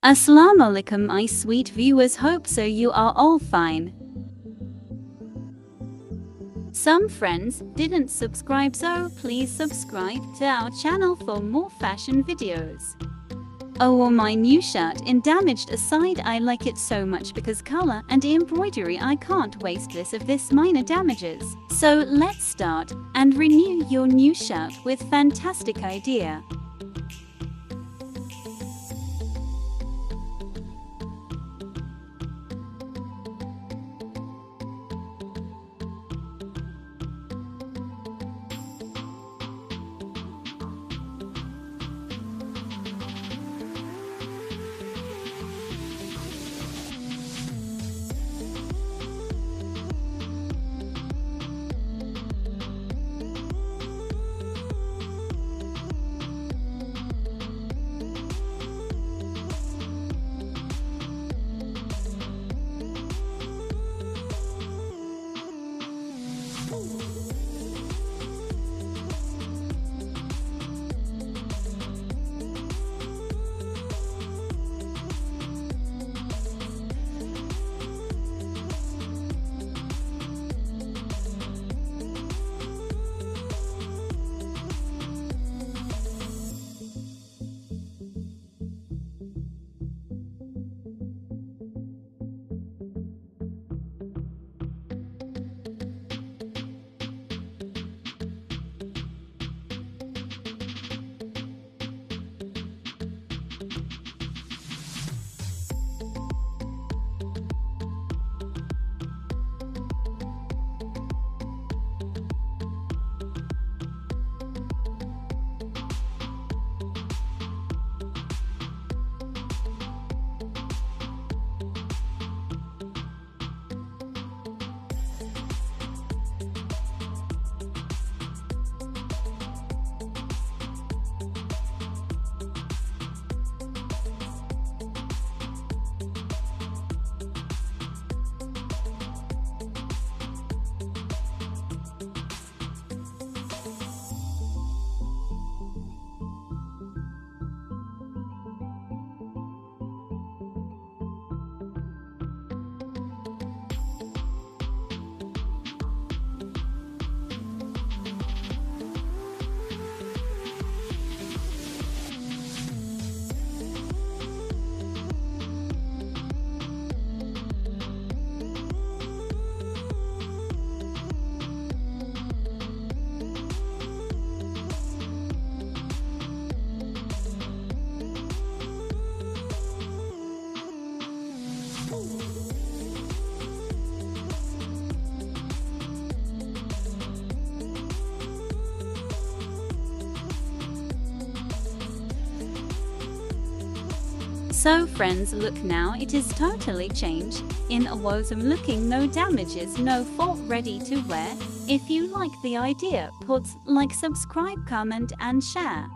Assalamu alaikum, my sweet viewers, hope so you are all fine. Some friends didn't subscribe, so please subscribe to our channel for more fashion videos. Oh, my new shirt in damaged aside, I like it so much because color and embroidery, I can't waste this minor damages. So let's start and renew your new shirt with fantastic idea. So friends, look now, it is totally changed. In awesome looking, no damages, no fault, ready to wear. If you like the idea, put like, subscribe, comment and share.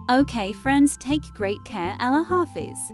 Okay friends, take great care. Allah Hafiz.